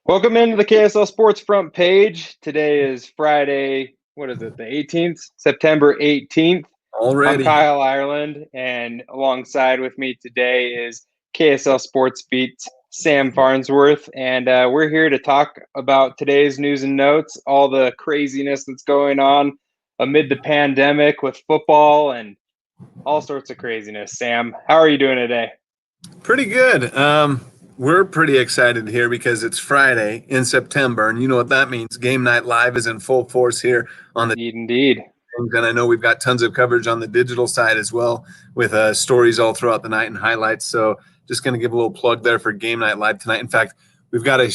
Welcome into the KSL Sports front page. Today is Friday, what is it, the 18th? September 18th. I'm Already. Kyle Ireland, and alongside with me today is KSL Sports Beat's Sam Farnsworth, and we're here to talk about today's news and notes, all the craziness that's going on amid the pandemic with football and all sorts of craziness. Sam, how are you doing today? Pretty good. We're pretty excited here because it's Friday in September, and you know what that means. Game Night Live is in full force here on the Indeed. and I know we've got tons of coverage on the digital side as well with stories all throughout the night and highlights. So just going to give a little plug there for Game Night Live tonight. In fact, we've got a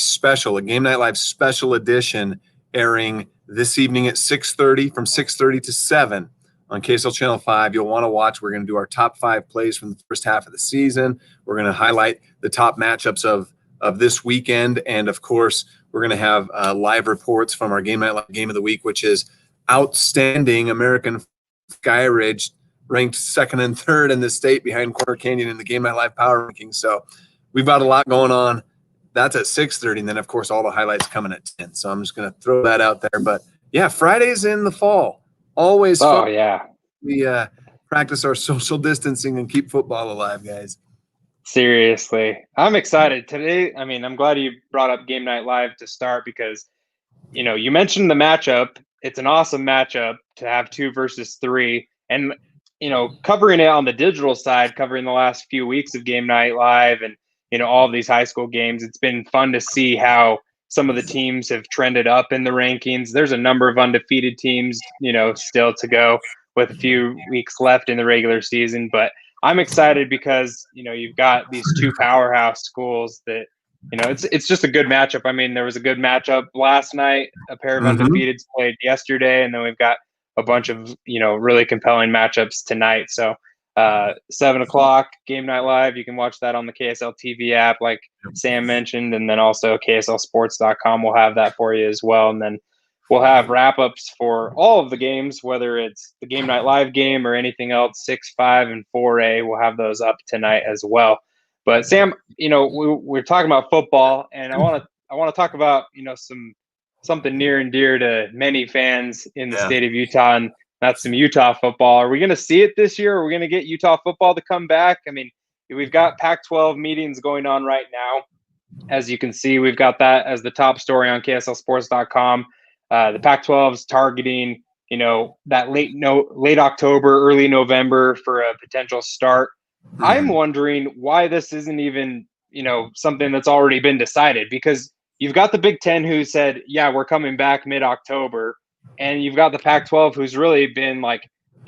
Game Night Live special edition airing this evening at 6:30 from 6:30 to 7 on KSL Channel 5. You'll want to watch. We're going to do our top 5 plays from the first half of the season. We're going to highlight the top matchups of this weekend. And, of course, we're going to have live reports from our Game Night Live Game of the Week, which is outstanding American Sky Ridge, ranked second and third in the state behind Corner Canyon in the Game Night Live Power Rankings. So we've got a lot going on. That's at 6:30, and then, of course, all the highlights coming at 10. So I'm just going to throw that out there. But, yeah, Fridays in the fall. Always fun. Oh, yeah. We practice our social distancing and keep football alive, guys. Seriously. I'm excited today. I mean, I'm glad you brought up Game Night Live to start because, you mentioned the matchup. It's an awesome matchup to have 2 versus 3. And, covering it on the digital side, covering the last few weeks of Game Night Live and, all of these high school games, it's been fun to see how some of the teams have trended up in the rankings. There's a number of undefeated teams, still to go with a few weeks left in the regular season. But I'm excited because, you've got these 2 powerhouse schools that, it's just a good matchup. I mean, there was a good matchup last night. A pair of undefeateds played yesterday, and then we've got a bunch of, really compelling matchups tonight. So 7 o'clock, Game Night Live. You can watch that on the KSL TV app, like Sam mentioned, and then also KSLSports.com will have that for you as well. And then we'll have wrap-ups for all of the games, whether it's the Game Night Live game or anything else, 6, 5, and 4A. We'll have those up tonight as well. But Sam, we're talking about football, and I want to talk about something near and dear to many fans in the state of Utah, and that's some Utah football. Are we going to see it this year? Are we going to get Utah football to come back? I mean, we've got Pac-12 meetings going on right now. As you can see, we've got that as the top story on KSLSports.com. The Pac-12 is targeting, that late October, early November for a potential start. I'm wondering why this isn't even, something that's already been decided, because you've got the Big Ten who said, yeah, we're coming back mid-October. And you've got the Pac-12 who's really been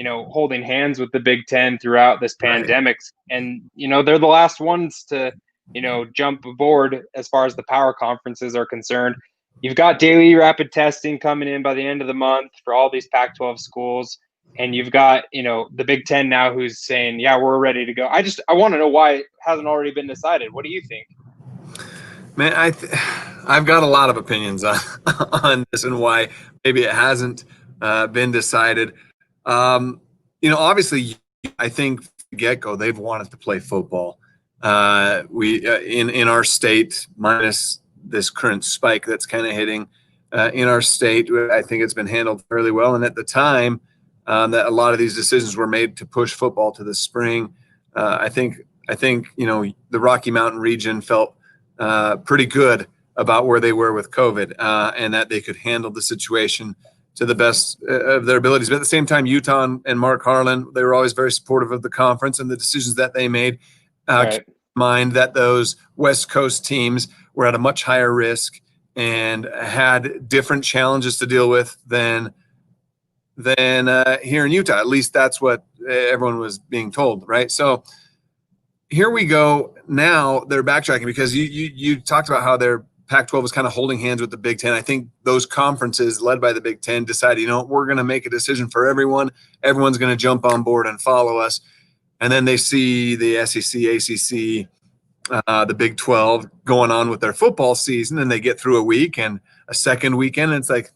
holding hands with the Big Ten throughout this pandemic. Right. And, they're the last ones to, jump aboard as far as the power conferences are concerned. You've got daily rapid testing coming in by the end of the month for all these Pac-12 schools. And you've got, the Big Ten now who's saying, yeah, we're ready to go. I want to know why it hasn't already been decided. What do you think? Man, I've got a lot of opinions on this and why maybe it hasn't been decided. Obviously, I think from the get-go they've wanted to play football. We in our state, minus this current spike that's kind of hitting in our state, I think it's been handled fairly well. And at the time that a lot of these decisions were made to push football to the spring, I think the Rocky Mountain region felt pretty good about where they were with COVID and that they could handle the situation to the best of their abilities. But at the same time, Utah and Mark Harlan, they were always very supportive of the conference and the decisions that they made. Keep in mind that those West Coast teams were at a much higher risk and had different challenges to deal with than here in Utah. At least that's what everyone was being told, right? So here we go. Now they're backtracking because you talked about how their Pac-12 was kind of holding hands with the Big Ten. I think those conferences led by the Big Ten decided, we're going to make a decision for everyone. Everyone's going to jump on board and follow us. And then they see the SEC, ACC, the Big 12 going on with their football season, and they get through a week and a second weekend, and it's like,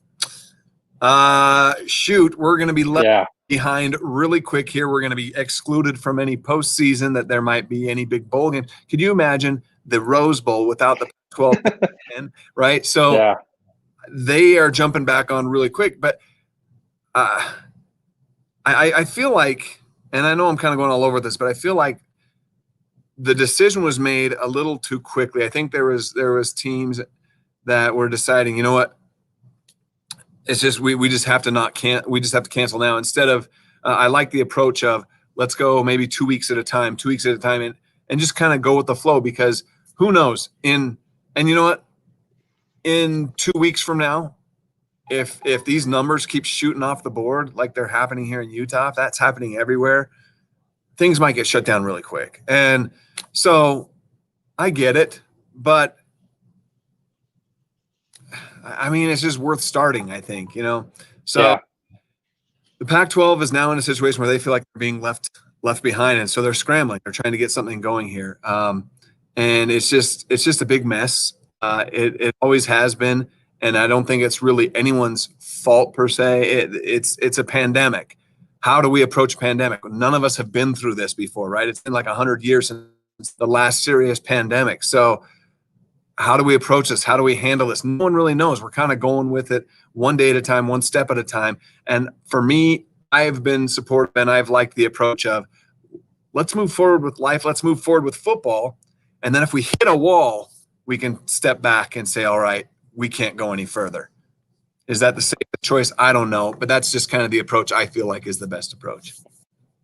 shoot, we're going to be left behind really quick here. We're going to be excluded from any postseason that there might be any big bowl game. Could you imagine the Rose Bowl without the 12, right? So Yeah. they are jumping back on really quick. But I feel like, and I know I'm kind of going all over this, but I feel like the decision was made a little too quickly. I think there was teams that were deciding, you know what, it's just we just have to we just have to cancel now, instead of I like the approach of let's go maybe 2 weeks at a time, and just kind of go with the flow, because who knows, and you know what, in 2 weeks from now, if these numbers keep shooting off the board like they're happening here in Utah, if that's happening everywhere, things might get shut down really quick. And so I get it, but I mean, it's just worth starting, I think, So Yeah. the Pac-12 is now in a situation where they feel like they're being left behind, and so they're scrambling. They're trying to get something going here, and it's just a big mess. It always has been, and I don't think it's really anyone's fault per se. It's a pandemic. How do we approach pandemic? None of us have been through this before, right? It's been like 100 years since the last serious pandemic. So how do we approach this? How do we handle this? No one really knows. We're kind of going with it one day at a time, one step at a time. And for me, I've been supportive, and I've liked the approach of let's move forward with life. Let's move forward with football. And then if we hit a wall, we can step back and say, all right, we can't go any further. Is that the safest choice? I don't know, but that's just kind of the approach I feel like is the best approach.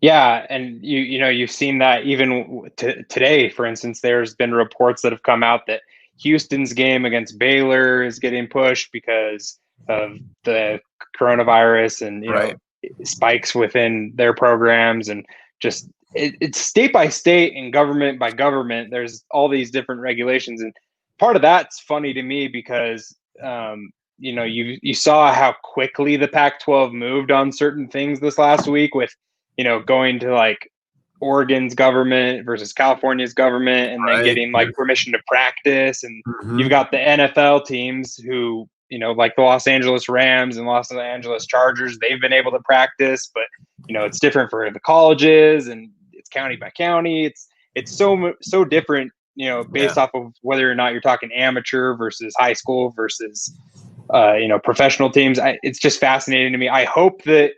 Yeah, and you've seen that even today, for instance. There's been reports that have come out that Houston's game against Baylor is getting pushed because of the coronavirus and Right. spikes within their programs, and just it's state by state and government by government. There's all these different regulations, and part of that's funny to me because you saw how quickly the Pac-12 moved on certain things this last week with going to like Oregon's government versus California's government, and then getting like permission to practice. And you've got the NFL teams who, like the Los Angeles Rams and Los Angeles Chargers, they've been able to practice, but it's different for the colleges, and it's county by county. It's so different, based off of whether or not you're talking amateur versus high school versus professional teams. It's just fascinating to me. I hope that,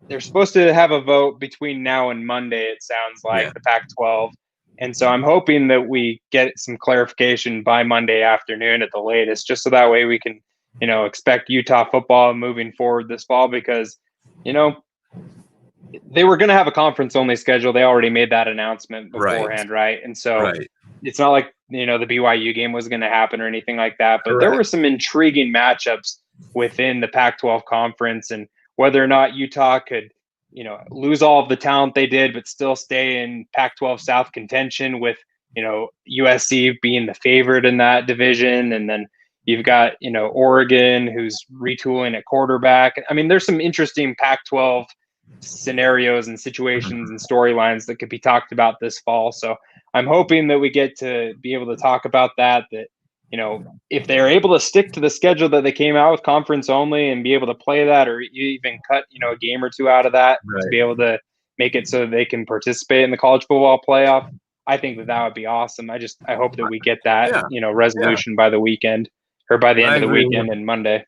they're supposed to have a vote between now and Monday, it sounds like, the Pac-12. And so I'm hoping that we get some clarification by Monday afternoon at the latest, just so that way we can, expect Utah football moving forward this fall, because, they were going to have a conference only schedule. They already made that announcement beforehand. Right. And so it's not like, the BYU game was going to happen or anything like that, but there were some intriguing matchups within the Pac-12 conference, and whether or not Utah could, lose all of the talent they did, but still stay in Pac-12 South contention with, USC being the favorite in that division. And then you've got, Oregon, who's retooling at quarterback. I mean, there's some interesting Pac-12 scenarios and situations and storylines that could be talked about this fall. So I'm hoping that we get to be able to talk about that, if they're able to stick to the schedule that they came out with, conference only, and be able to play that, or even cut, a game or two out of that to be able to make it so that they can participate in the college football playoff, I think that would be awesome. I hope that we get that, resolution by the weekend, or by the end of the weekend and Monday.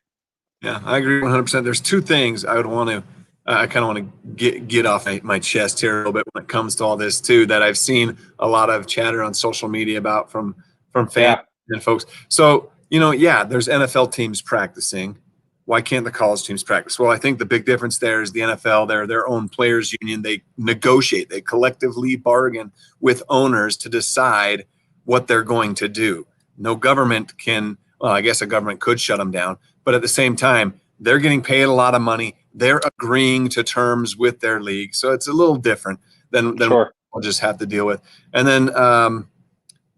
Yeah, I agree 100%. There's two things I would want to, I kind of want to get off my chest here a little bit when it comes to all this too, that I've seen a lot of chatter on social media about from fans and folks. So, there's NFL teams practicing. Why can't the college teams practice? Well, I think the big difference there is the NFL, they're their own players union. They negotiate, they collectively bargain with owners to decide what they're going to do. No government can, well, I guess a government could shut them down, but at the same time, they're getting paid a lot of money. They're agreeing to terms with their league. So it's a little different than what we'll just have to deal with. And then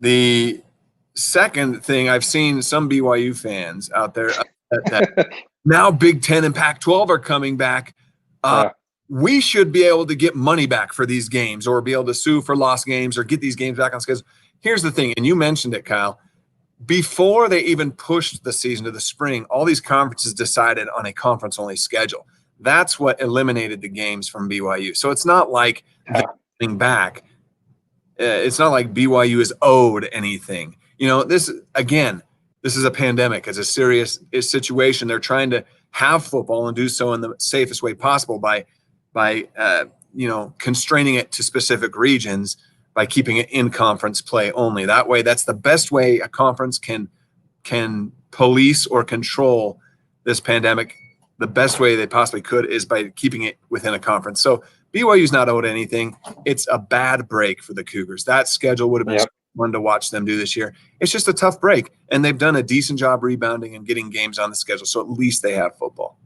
the second thing, I've seen some BYU fans out there that now Big Ten and Pac-12 are coming back. We should be able to get money back for these games, or be able to sue for lost games, or get these games back on schedule. Here's the thing, and you mentioned it, Kyle. Before they even pushed the season to the spring, all these conferences decided on a conference-only schedule. That's what eliminated the games from BYU. So it's not like they're coming back. it's not like BYU is owed anything. This is a pandemic. It's a serious situation. They're trying to have football and do so in the safest way possible by constraining it to specific regions, by keeping it in conference play only. That way, that's the best way a conference can police or control this pandemic. The best way they possibly could is by keeping it within a conference. So BYU's not owed anything. It's a bad break for the Cougars. That schedule would have been fun to watch them do this year. It's just a tough break, and they've done a decent job rebounding and getting games on the schedule. So at least they have football.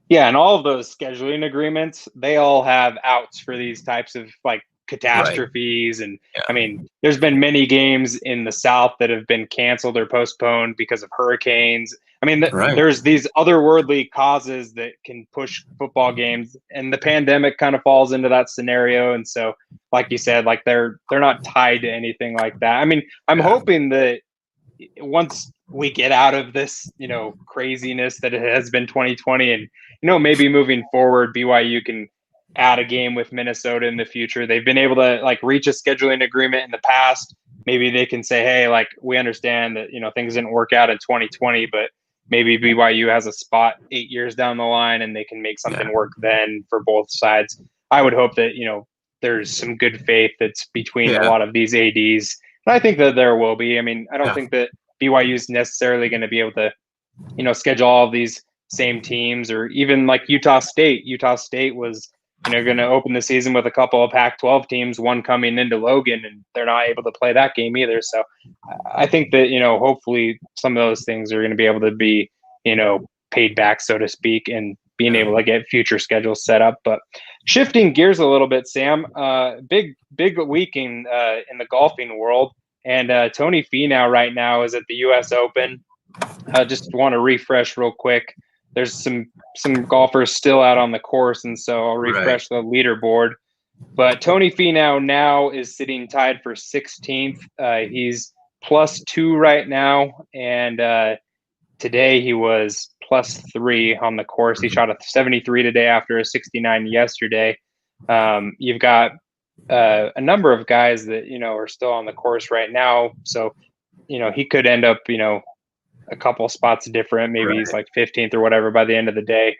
Yeah, and all of those scheduling agreements, they all have outs for these types of like catastrophes. Right. And I mean, there's been many games in the South that have been canceled or postponed because of hurricanes. I mean, there's these otherworldly causes that can push football games, and the pandemic kind of falls into that scenario. And so, like you said, like they're not tied to anything like that. I mean, I'm hoping that once we get out of this, craziness that it has been 2020, and maybe moving forward, BYU can add a game with Minnesota in the future. They've been able to like reach a scheduling agreement in the past. Maybe they can say, hey, like we understand that things didn't work out in 2020, but maybe BYU has a spot 8 years down the line and they can make something work then for both sides. I would hope that there's some good faith that's between a lot of these ADs. And I think that there will be. I mean, I don't think that BYU is necessarily going to be able to, schedule all of these same teams, or even like Utah State. Utah State was, going to open the season with a couple of Pac-12 teams, one coming into Logan, and they're not able to play that game either. So I think that, hopefully some of those things are going to be able to be, paid back, so to speak, and being able to get future schedules set up. But shifting gears a little bit, Sam, big week in the golfing world. And Tony Finau right now is at the U.S. Open. I just want to refresh real quick. There's some golfers still out on the course, and so I'll refresh the leaderboard. But Tony Finau now is sitting tied for 16th. He's +2 right now, and today he was +3 on the course. He shot a 73 today after a 69 yesterday. You've got a number of guys that are still on the course right now, so he could end up a couple spots different. Maybe he's like 15th or whatever by the end of the day.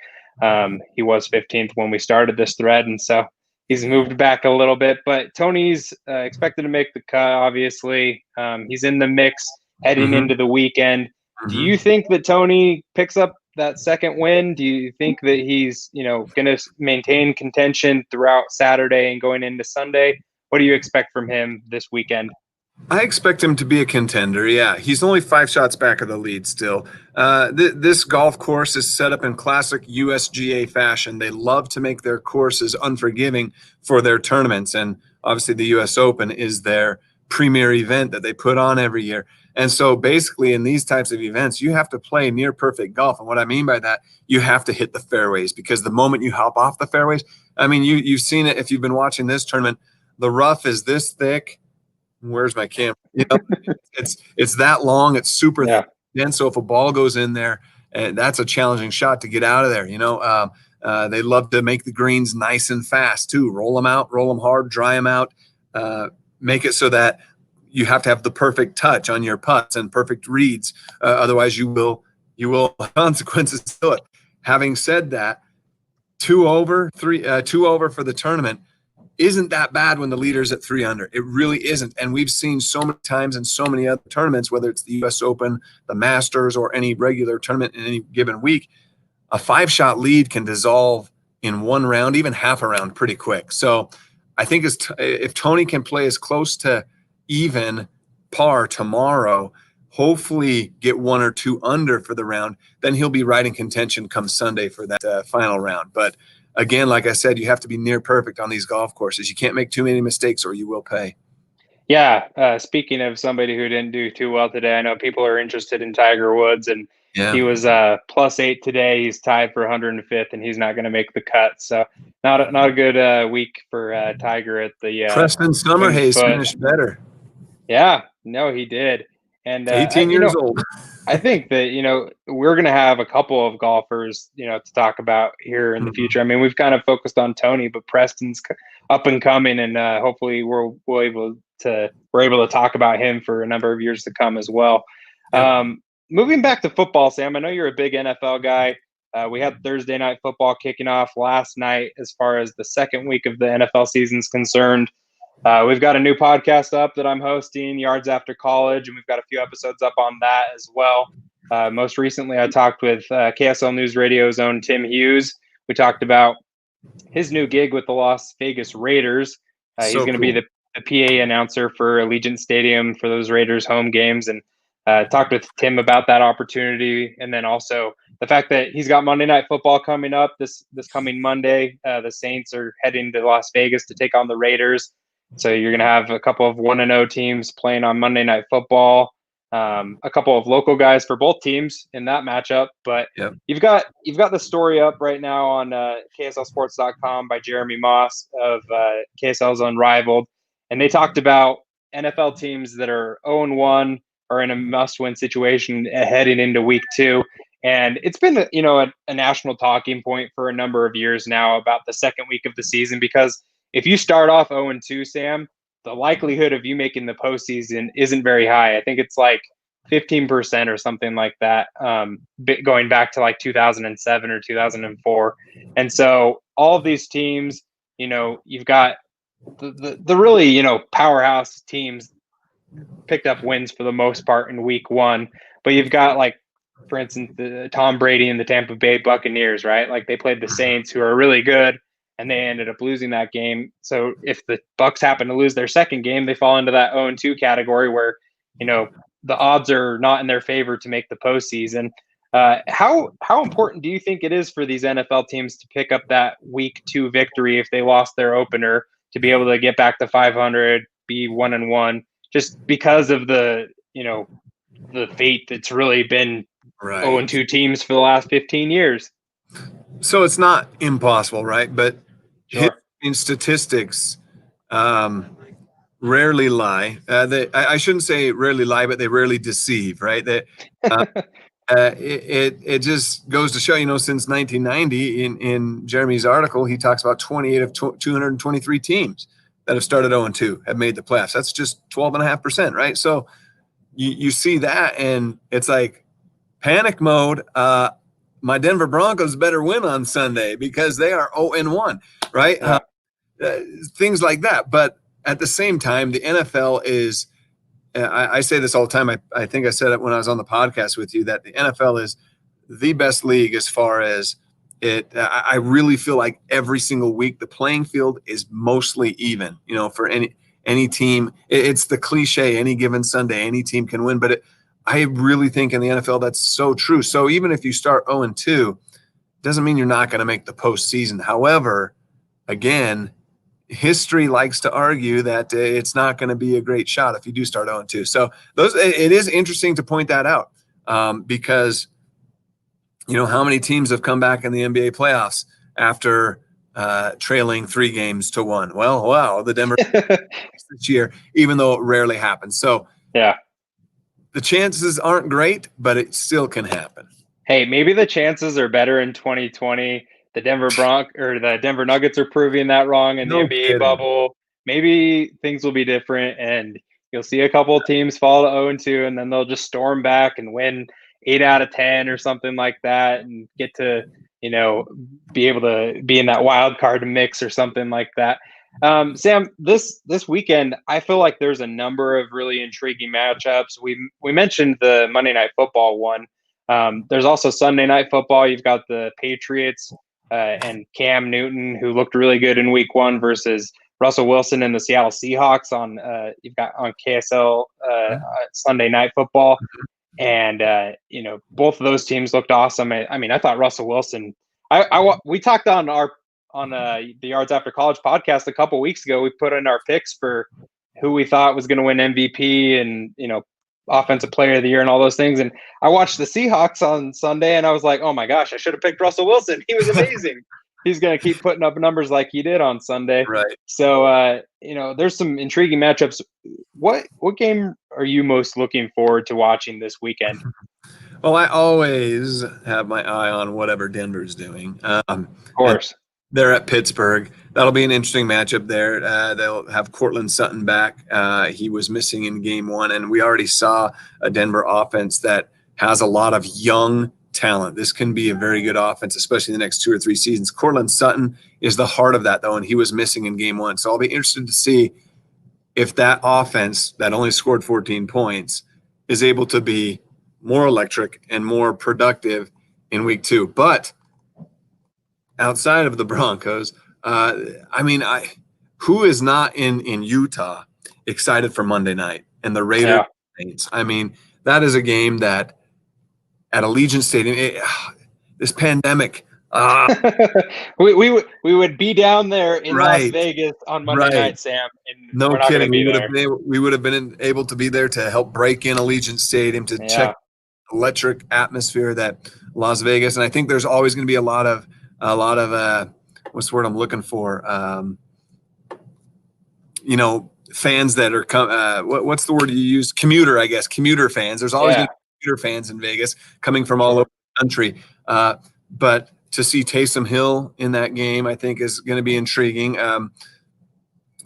He was 15th when we started this thread, and so he's moved back a little bit. But Tony's expected to make the cut, obviously. He's in the mix heading into the weekend. Do you think that Tony picks up that second win? Do you think that he's going to maintain contention throughout Saturday and going into Sunday? What do you expect from him this weekend? I expect him to be a contender. Yeah, he's only 5 shots back of the lead still. This golf course is set up in classic USGA fashion. They love to make their courses unforgiving for their tournaments, and obviously the US Open is their premier event that they put on every year. And so basically in these types of events, you have to play near perfect golf. And what I mean by that, you have to hit the fairways, because the moment you hop off the fairways, I mean, you've seen it if you've been watching this tournament, the rough is this thick. Where's my camera? It's that long. It's super thin. So if a ball goes in there, that's a challenging shot to get out of there. They love to make the greens nice and fast too. Roll them out, roll them hard, dry them out. Make it so that you have to have the perfect touch on your putts and perfect reads. Otherwise, you will have consequences to it. Having said that, 2 over for the tournament isn't that bad when the leader's at 3 under. It really isn't. And we've seen so many times in so many other tournaments, whether it's the US Open, the Masters, or any regular tournament in any given week, a 5-shot lead can dissolve in 1 round, even half a round, pretty quick. So I think if Tony can play as close to even par tomorrow, hopefully get 1 or 2 under for the round, then he'll be right in contention come Sunday for that final round. But again, like I said, you have to be near perfect on these golf courses. You can't make too many mistakes or you will pay. Yeah. Speaking of somebody who didn't do too well today, I know people are interested in Tiger Woods, and he was +8 today. He's tied for 105th, and he's not going to make the cut. So not a good week for Tiger at the Preston Summerhays finished better. Yeah, no, he did. And 18 years old. I think that, we're going to have a couple of golfers, to talk about here in the future. I mean, we've kind of focused on Tony, but Preston's up and coming, and hopefully we're able to talk about him for a number of years to come as well. Yep. Moving back to football, Sam, I know you're a big NFL guy. We had Thursday night football kicking off last night as far as the second week of the NFL season's concerned. We've got a new podcast up that I'm hosting, Yards After College, and we've got a few episodes up on that as well. Most recently, I talked with KSL News Radio's own Tim Hughes. We talked about his new gig with the Las Vegas Raiders. He's going to be the PA announcer for Allegiant Stadium for those Raiders home games, and talked with Tim about that opportunity, and then also the fact that he's got Monday Night Football coming up this coming Monday. The Saints are heading to Las Vegas to take on the Raiders, so you're going to have a couple of 1-0 teams playing on Monday Night Football. A couple of local guys for both teams in that matchup, but Yep. you've got the story up right now on KSLSports.com by Jeremy Moss of KSL's Unrivaled, and they talked about NFL teams that are 0-1 are in a must-win situation heading into week 2, and it's been a national talking point for a number of years now about the second week of the season, because if you start off 0-2, Sam, the likelihood of you making the postseason isn't very high. I think it's like 15% or something like that, going back to like 2007 or 2004. And so all of these teams, you've got the really, powerhouse teams picked up wins for the most part in week 1. But you've got, like, for instance, Tom Brady and the Tampa Bay Buccaneers, right? Like, they played the Saints, who are really good, and they ended up losing that game. So if the Bucs happen to lose their second game, they fall into that 0-2 category where, the odds are not in their favor to make the postseason. How important do you think it is for these NFL teams to pick up that week 2 victory if they lost their opener, to be able to get back to 500, be 1-1, just because of the fate that's really been Right. 0-2 teams for the last 15 years? So it's not impossible, right? But Sure. in statistics rarely lie. I shouldn't say rarely lie, but they rarely deceive, right? It just goes to show, since 1990, in Jeremy's article, he talks about 28 of 223 teams that have started 0-2 have made the playoffs. That's just 12.5%, right? So you see that, and it's like panic mode. My Denver Broncos better win on Sunday because they are 0-1, right? Yeah. Things like that. But at the same time, the NFL is, I say this all the time. I think I said it when I was on the podcast with you, that the NFL is the best league as far as it. I really feel like every single week the playing field is mostly even, for any team. It's the cliche, any given Sunday, any team can win. But I really think in the NFL that's so true. So even if you start 0-2, doesn't mean you're not going to make the postseason. However, again, history likes to argue that it's not going to be a great shot if you do start 0-2. So it is interesting to point that out, because how many teams have come back in the NBA playoffs after trailing 3 games to 1? Well, wow, the Denver this year, even though it rarely happens. So yeah, the chances aren't great, but it still can happen. Hey, maybe the chances are better in 2020. The Denver Nuggets are proving that wrong in the NBA bubble. Maybe things will be different, and you'll see a couple of teams fall to 0-2, and then they'll just storm back and win 8 out of 10 or something like that, and get to be able to be in that wild card mix or something like that. Sam, this weekend, I feel like there's a number of really intriguing matchups. We mentioned the Monday Night Football one. There's also Sunday Night Football. You've got the Patriots and Cam Newton, who looked really good in week 1, versus Russell Wilson and the Seattle Seahawks you've got on KSL Sunday Night Football. And both of those teams looked awesome. I thought Russell Wilson, we talked on the Yards After College podcast a couple weeks ago. We put in our picks for who we thought was going to win MVP and Offensive Player of the Year and all those things. And I watched the Seahawks on Sunday, and I was like, oh my gosh, I should have picked Russell Wilson. He was amazing. He's going to keep putting up numbers like he did on Sunday. Right. So, there's some intriguing matchups. What game are you most looking forward to watching this weekend? Well, I always have my eye on whatever Denver's doing. Of course. They're at Pittsburgh. That'll be an interesting matchup there. They'll have Cortland Sutton back. He was missing in game one, and we already saw a Denver offense that has a lot of young talent. This can be a very good offense, especially in the next 2 or 3 seasons. Cortland Sutton is the heart of that, though, and he was missing in game one. So I'll be interested to see if that offense that only scored 14 points is able to be more electric and more productive in week 2. But outside of the Broncos, who is not in Utah excited for Monday night and the Raiders? Yeah. Saints? I mean, that is a game that at Allegiant Stadium, this pandemic. we would be down there in Las Right. Vegas on Monday night, Sam. And No we're not kidding. Be We would have been able to be there to help break in Allegiant Stadium to check the electric atmosphere that Las Vegas. And I think there's always going to be a lot of what's the word I'm looking for? Fans that are what's the word you use? Commuter, I guess. Commuter fans. There's always going to be commuter fans in Vegas coming from all over the country. But to see Taysom Hill in that game, I think is going to be intriguing.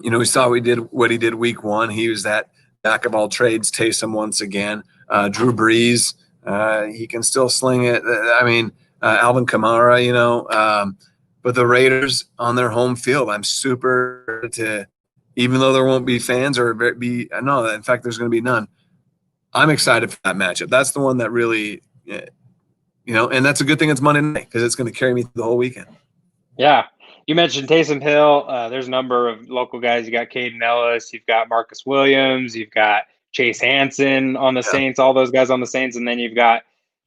We saw what he did week 1. He was that jack of all trades, Taysom once again. Drew Brees, he can still sling it. I mean, Alvin Kamara, but the Raiders on their home field, I'm super even though there won't be fans in fact, there's going to be none. I'm excited for that matchup. That's the one that really, and that's a good thing it's Monday night because it's going to carry me through the whole weekend. Yeah. You mentioned Taysom Hill. There's a number of local guys. You got Caden Ellis. You've got Marcus Williams. You've got Chase Hansen on the Saints, all those guys on the Saints. And then you've got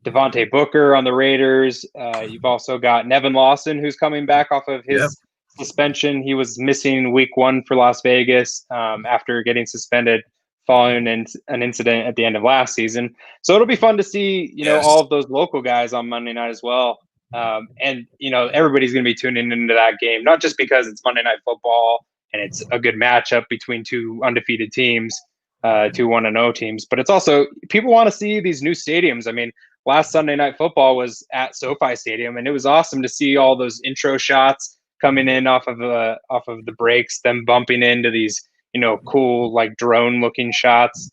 Devontae Booker on the Raiders. You've also got Nevin Lawson, who's coming back off of his suspension. He was missing week 1 for Las Vegas after getting suspended following an incident at the end of last season. So it'll be fun to see, all of those local guys on Monday night as well. And everybody's going to be tuning into that game, not just because it's Monday Night Football and it's a good matchup between 2 undefeated teams, 2 1-0 teams, but it's also people want to see these new stadiums. I mean, last Sunday Night Football was at SoFi Stadium, and it was awesome to see all those intro shots coming in off of the breaks, them bumping into these cool like drone looking shots.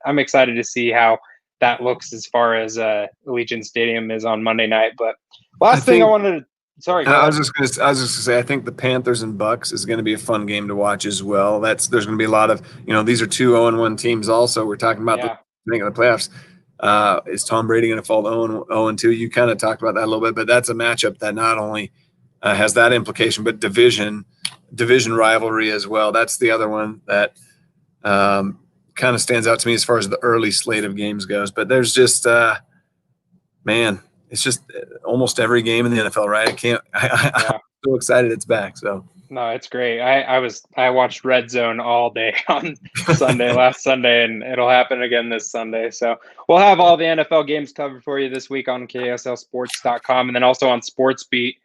I'm excited to see how that looks as far as Allegiant Stadium is on Monday night, but. I was just gonna say I think the Panthers and Bucks is going to be a fun game to watch as well. There's going to be a lot of these are 2 0-1 teams. Also, we're talking about making the playoffs. Is Tom Brady going to fall to 0-2? You kind of talked about that a little bit, but that's a matchup that not only has that implication, but division rivalry as well. That's the other one that kind of stands out to me as far as the early slate of games goes. But there's just it's just almost every game in the NFL, right? I'm so excited it's back. So no, it's great. I watched Red Zone all day on last Sunday, and it'll happen again this Sunday. So we'll have all the NFL games covered for you this week on KSLSports.com and then also on SportsBeat.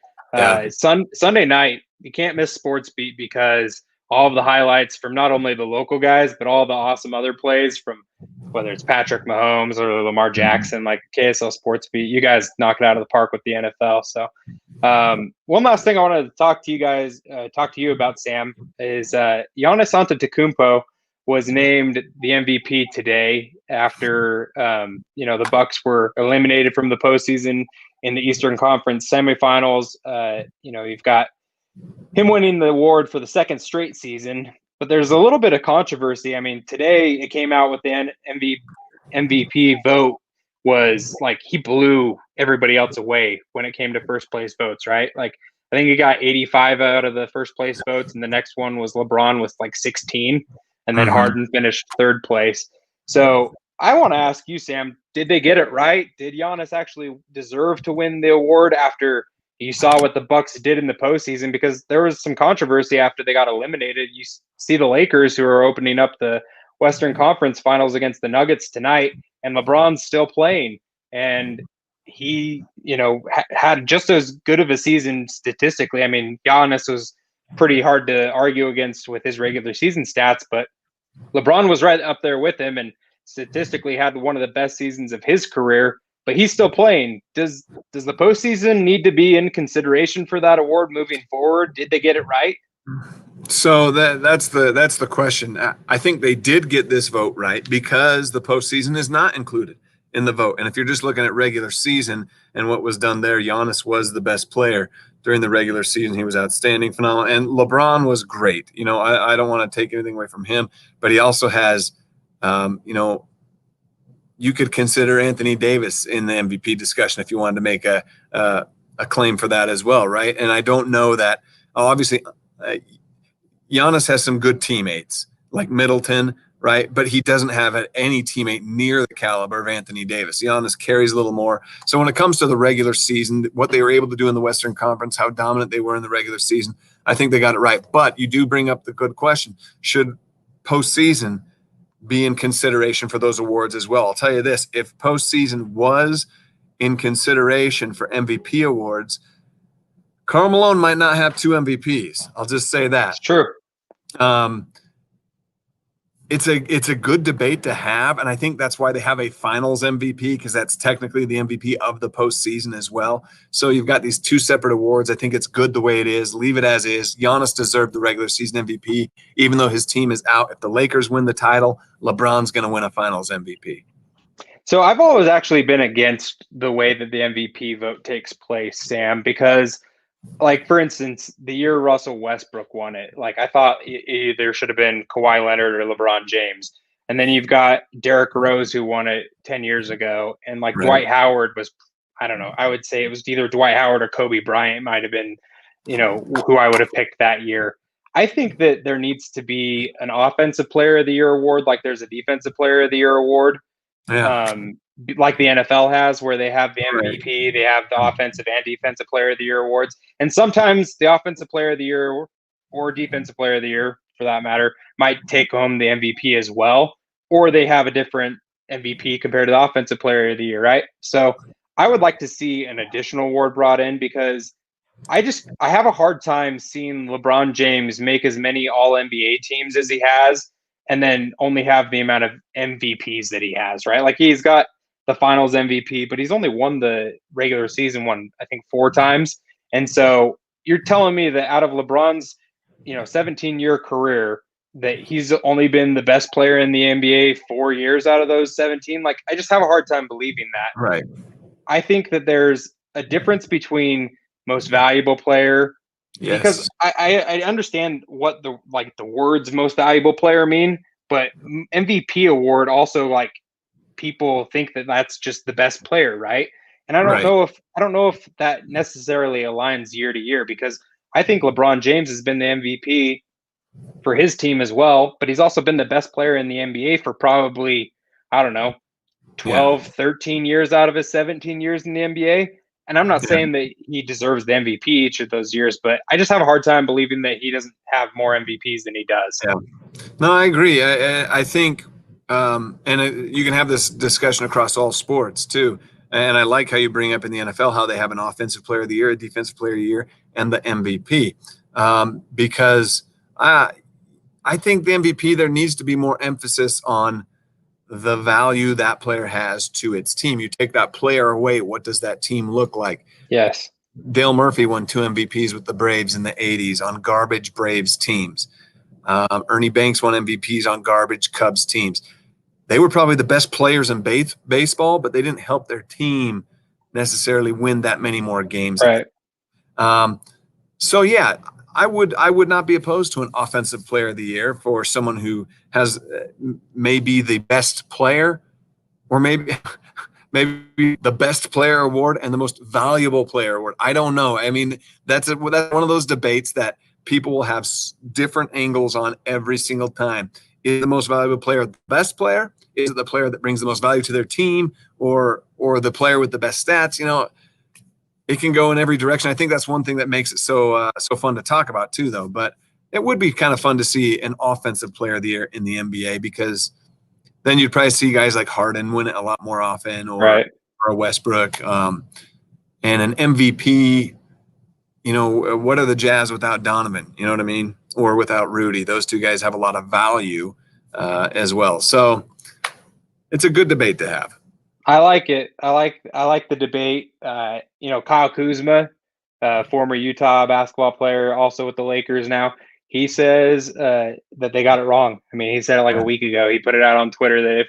Sunday night, you can't miss SportsBeat because all of the highlights from not only the local guys, but all the awesome other plays from whether it's Patrick Mahomes or Lamar Jackson, like KSL SportsBeat. You guys knock it out of the park with the NFL. So one last thing I wanted to talk to you about, Sam, is Giannis Antetokounmpo was named the MVP today after, the Bucks were eliminated from the postseason in the Eastern Conference semifinals. You've got him winning the award for the 2nd straight season, but there's a little bit of controversy. I mean, today it came out with the MVP vote was like he blew everybody else away when it came to first place votes, right? Like I think he got 85 out of the first place votes, and the next one was LeBron with like 16, and then Harden finished 3rd place. So I want to ask you, Sam, did they get it right? Did Giannis actually deserve to win the award after you saw what the Bucks did in the postseason? Because there was some controversy after they got eliminated. You see the Lakers, who are opening up the Western Conference Finals against the Nuggets tonight, and LeBron's still playing. And he, had just as good of a season statistically. I mean, Giannis was pretty hard to argue against with his regular season stats, but LeBron was right up there with him and statistically had one of the best seasons of his career. but he's still playing. Does the postseason need to be in consideration for that award moving forward? Did they get it right? So that's the question. I think they did get this vote right because the postseason is not included in the vote. And if you're just looking at regular season and what was done there, Giannis was the best player during the regular season. He was outstanding, phenomenal, and LeBron was great. You know, I don't want to take anything away from him, but he also has, you know, you could consider Anthony Davis in the MVP discussion if you wanted to make a claim for that as well, right? And I don't know that obviously. Giannis has some good teammates like Middleton, right? But he doesn't have any teammate near the caliber of Anthony Davis. Giannis carries a little more. So when it comes to the regular season, what they were able to do in the Western Conference, how dominant they were in the regular season, I think they got it right. But you do bring up the good question. Should postseason be in consideration for those awards as well? I'll tell you this. If postseason was in consideration for MVP awards, Karl Malone might not have 2 MVPs. I'll just say that. It's true. It's a good debate to have, and I think that's why they have a Finals MVP, because that's technically the MVP of the postseason as well. So you've got these 2 separate awards. I think it's good the way it is. Leave it as is. Giannis deserved the regular season MVP, even though his team is out. If the Lakers win the title, LeBron's going to win a Finals MVP. So I've always actually been against the way that the MVP vote takes place, Sam, because – like, for instance, the year Russell Westbrook won it, like, I thought either should have been Kawhi Leonard or LeBron James. And then you've got Derrick Rose, who won it 10 years ago. And, like, right. Dwight Howard was, I don't know, I would say it was either Dwight Howard or Kobe Bryant might have been, you know, who I would have picked that year. I think that there needs to be an Offensive Player of the Year award, like there's a Defensive Player of the Year award. Yeah. Like the NFL has, where they have the MVP, they have the Offensive and Defensive Player of the Year awards. And sometimes the Offensive Player of the Year or Defensive Player of the Year, for that matter, might take home the MVP as well, or they have a different MVP compared to the Offensive Player of the Year, right? So I would like to see an additional award brought in, because I have a hard time seeing LeBron James make as many All-NBA teams as he has and then only have the amount of MVPs that he has, right? Like, he's got the Finals MVP, but he's only won the regular season one, I think, 4 times. And so you're telling me that out of LeBron's, 17-year career, that he's only been the best player in the NBA 4 years out of those 17? Like, I just have a hard time believing that. Right. I think that there's a difference between most valuable player, yes, because I understand what the words most valuable player mean, but MVP award also, like, people think that that's just the best player, right? And I don't know if that necessarily aligns year to year, because I think LeBron James has been the MVP for his team as well, but he's also been the best player in the NBA for probably, I don't know, 12, 13 years out of his 17 years in the NBA. And I'm not saying that he deserves the MVP each of those years, but I just have a hard time believing that he doesn't have more MVPs than he does. Yeah. No, I agree. I think you can have this discussion across all sports too. And I like how you bring up in the NFL how they have an Offensive Player of the Year, a Defensive Player of the Year, and the MVP. Because I think the MVP, there needs to be more emphasis on the value that player has to its team. You take that player away, what does that team look like? Yes. Dale Murphy won 2 MVPs with the Braves in the 80s on garbage Braves teams. Ernie Banks won MVPs on garbage Cubs teams. They were probably the best players in baseball, but they didn't help their team necessarily win that many more games. Right. So yeah, I would not be opposed to an Offensive Player of the Year for someone who has maybe the best player, or maybe the best player award and the most valuable player award. I don't know. I mean, that's one of those debates that people will have different angles on every single time. Is the most valuable player the best player? Is it the player that brings the most value to their team, or the player with the best stats? It can go in every direction. I think that's one thing that makes it so fun to talk about too, though. But it would be kind of fun to see an Offensive Player of the Year in the NBA, because then you'd probably see guys like Harden win it a lot more often, or Westbrook, and an MVP. What are the Jazz without Donovan? You know what I mean? Or without Rudy? Those 2 guys have a lot of value as well. So it's a good debate to have. I like it. I like the debate. Kyle Kuzma, former Utah basketball player, also with the Lakers now. He says that they got it wrong. I mean, he said it like a week ago. He put it out on Twitter that if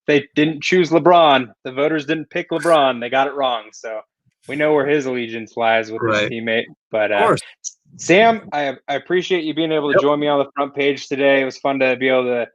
they didn't choose LeBron, the voters didn't pick LeBron, they got it wrong. So we know where his allegiance lies with his teammate. But Sam, I appreciate you being able to join me on the front page today. It was fun to be able to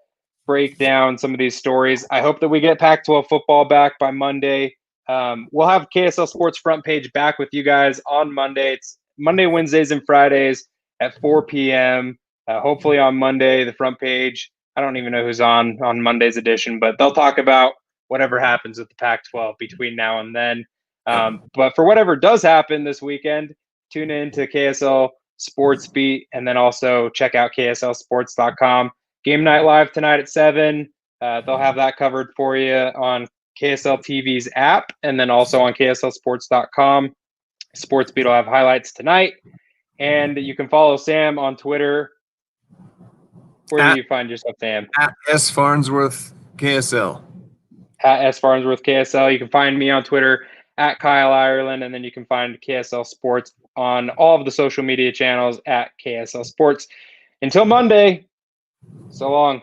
break down some of these stories. I hope that we get Pac-12 football back by Monday. We'll have KSL Sports front page back with you guys on Monday. It's Monday, Wednesdays, and Fridays at 4 p.m. Hopefully on Monday, the front page. I don't even know who's on Monday's edition, but they'll talk about whatever happens with the Pac-12 between now and then. But for whatever does happen this weekend, tune in to KSL Sports Beat, and then also check out KSLSports.com. Game Night Live tonight at 7. They'll have that covered for you on KSL TV's app, and then also on KSLSports.com. Sports Beat will have highlights tonight. And you can follow Sam on Twitter. Where do you find yourself, Sam? At S. Farnsworth KSL. At S. Farnsworth KSL. You can find me on Twitter at Kyle Ireland, and then you can find KSL Sports on all of the social media channels at KSL Sports. Until Monday, so long.